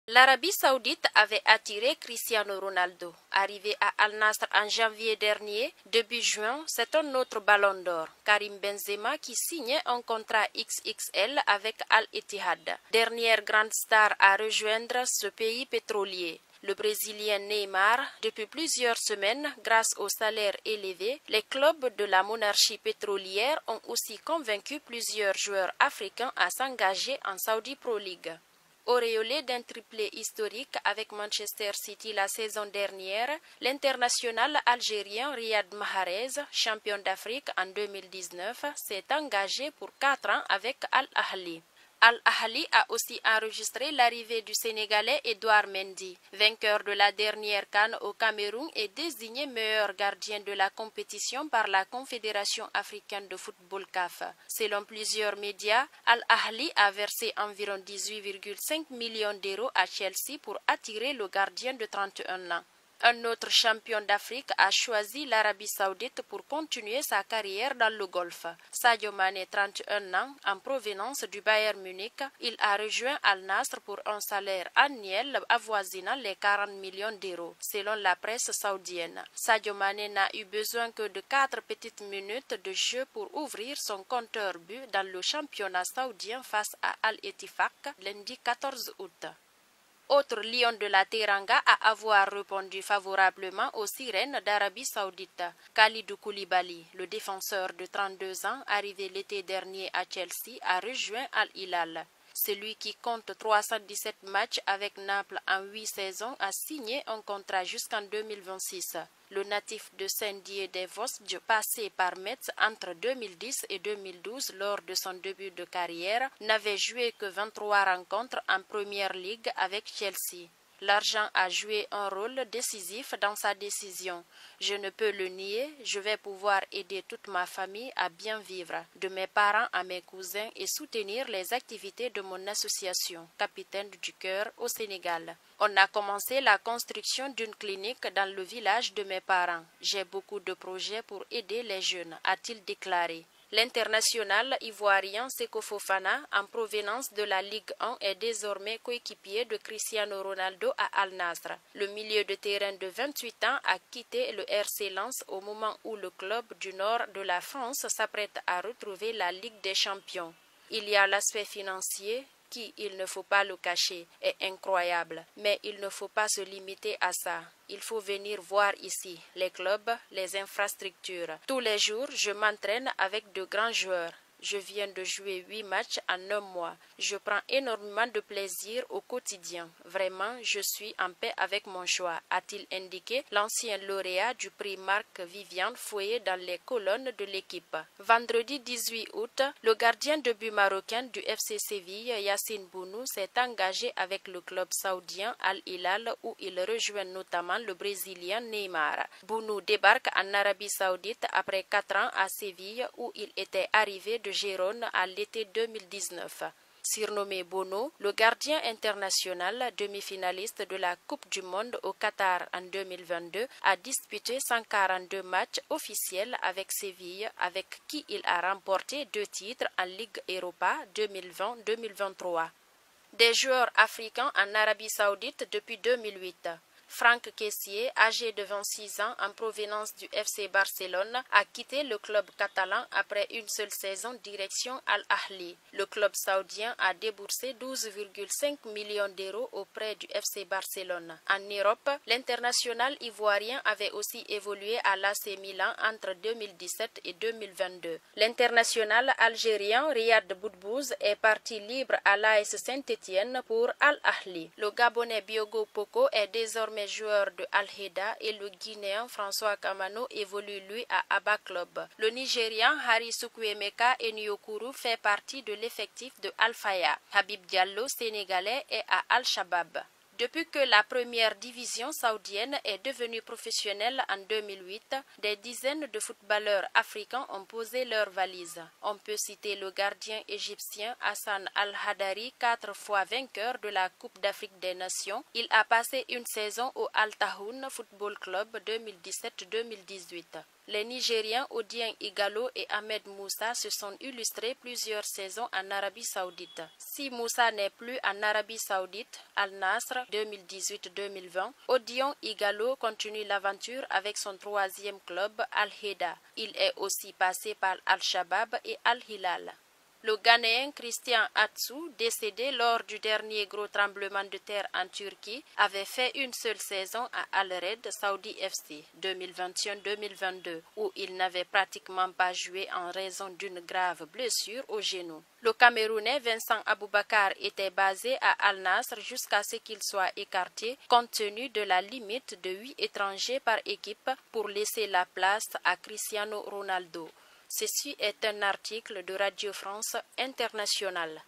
L'Arabie Saoudite avait attiré Cristiano Ronaldo. Arrivé à Al Nassr en janvier dernier, début juin, c'est un autre ballon d'or, Karim Benzema, qui signait un contrat XXL avec Al Ittihad, dernière grande star à rejoindre ce pays pétrolier. Le Brésilien Neymar, depuis plusieurs semaines, grâce au salaire élevé, les clubs de la monarchie pétrolière ont aussi convaincu plusieurs joueurs africains à s'engager en Saudi Pro League. Auréolé d'un triplé historique avec Manchester City la saison dernière, l'international algérien Riyad Mahrez, champion d'Afrique en 2019, s'est engagé pour 4 ans avec Al-Ahli. Al-Ahli a aussi enregistré l'arrivée du Sénégalais Edouard Mendy, vainqueur de la dernière CAN au Cameroun et désigné meilleur gardien de la compétition par la Confédération africaine de football CAF. Selon plusieurs médias, Al-Ahli a versé environ 18,5 millions d'euros à Chelsea pour attirer le gardien de 31 ans. Un autre champion d'Afrique a choisi l'Arabie Saoudite pour continuer sa carrière dans le Golfe. Sadio Mané, 31 ans, en provenance du Bayern Munich, il a rejoint Al Nassr pour un salaire annuel avoisinant les 40 millions d'euros, selon la presse saoudienne. Sadio Mané n'a eu besoin que de 4 petites minutes de jeu pour ouvrir son compteur but dans le championnat saoudien face à Al Ettifaq lundi 14 août. Autre lion de la Teranga à avoir répondu favorablement aux sirènes d'Arabie Saoudite, Khalidou Koulibaly, le défenseur de 32 ans arrivé l'été dernier à Chelsea, a rejoint Al Hilal. Celui qui compte 317 matchs avec Naples en 8 saisons a signé un contrat jusqu'en 2026. Le natif de Saint-Dié-des-Vosges, passé par Metz entre 2010 et 2012 lors de son début de carrière, n'avait joué que 23 rencontres en Première Ligue avec Chelsea. L'argent a joué un rôle décisif dans sa décision. Je ne peux le nier, je vais pouvoir aider toute ma famille à bien vivre, de mes parents à mes cousins et soutenir les activités de mon association, Capitaine du Cœur au Sénégal. On a commencé la construction d'une clinique dans le village de mes parents. J'ai beaucoup de projets pour aider les jeunes, a-t-il déclaré. L'international ivoirien Seko Fofana, en provenance de la Ligue 1, est désormais coéquipier de Cristiano Ronaldo à Al Nassr. Le milieu de terrain de 28 ans a quitté le RC Lens au moment où le club du nord de la France s'apprête à retrouver la Ligue des Champions. Il y a l'aspect financier qui, il ne faut pas le cacher, est incroyable. Mais il ne faut pas se limiter à ça. Il faut venir voir ici les clubs, les infrastructures. Tous les jours, je m'entraîne avec de grands joueurs. Je viens de jouer 8 matchs en un mois. Je prends énormément de plaisir au quotidien. Vraiment, je suis en paix avec mon choix, a-t-il indiqué l'ancien lauréat du prix Marc Viviane fouillé dans les colonnes de l'équipe. Vendredi 18 août, le gardien de but marocain du FC Séville, Yassine Bounou, s'est engagé avec le club saoudien Al Hilal où il rejoint notamment le Brésilien Neymar. Bounou débarque en Arabie Saoudite après 4 ans à Séville où il était arrivé de Gérone à l'été 2019. Surnommé Bono, le gardien international demi-finaliste de la Coupe du Monde au Qatar en 2022 a disputé 142 matchs officiels avec Séville, avec qui il a remporté 2 titres en Ligue Europa 2020-2023. Des joueurs africains en Arabie Saoudite depuis 2008. Franck Kessié, âgé de 26 ans en provenance du FC Barcelone, a quitté le club catalan après une seule saison direction Al-Ahli. Le club saoudien a déboursé 12,5 millions d'euros auprès du FC Barcelone. En Europe, l'international ivoirien avait aussi évolué à l'AC Milan entre 2017 et 2022. L'international algérien Riyad Boudbouz est parti libre à l'AS Saint-Étienne pour Al-Ahli. Le Gabonais Biogo Poko est désormais joueur de Al-Heda et le Guinéen François Kamano évolue lui à Abba Club. Le Nigérian Harry Sukwemeka Enyokuru fait partie de l'effectif de Al-Faya. Habib Diallo, sénégalais, est à Al-Shabaab. Depuis que la première division saoudienne est devenue professionnelle en 2008, des dizaines de footballeurs africains ont posé leurs valises. On peut citer le gardien égyptien Hassan Al-Hadari, 4 fois vainqueur de la Coupe d'Afrique des Nations. Il a passé une saison au Al Tahoun Football Club 2017-2018. Les Nigériens Odien Igalo et Ahmed Moussa se sont illustrés plusieurs saisons en Arabie Saoudite. Si Moussa n'est plus en Arabie Saoudite, Al Nasr 2018-2020, Odion Igalo continue l'aventure avec son troisième club, Al Heda. Il est aussi passé par Al Shabab et Al Hilal. Le Ghanéen Christian Atsu, décédé lors du dernier gros tremblement de terre en Turquie, avait fait une seule saison à Al Red Saudi FC 2021-2022, où il n'avait pratiquement pas joué en raison d'une grave blessure au genou. Le Camerounais Vincent Aboubakar était basé à Al Nasr jusqu'à ce qu'il soit écarté compte tenu de la limite de 8 étrangers par équipe pour laisser la place à Cristiano Ronaldo. Ceci est un article de Radio France Internationale.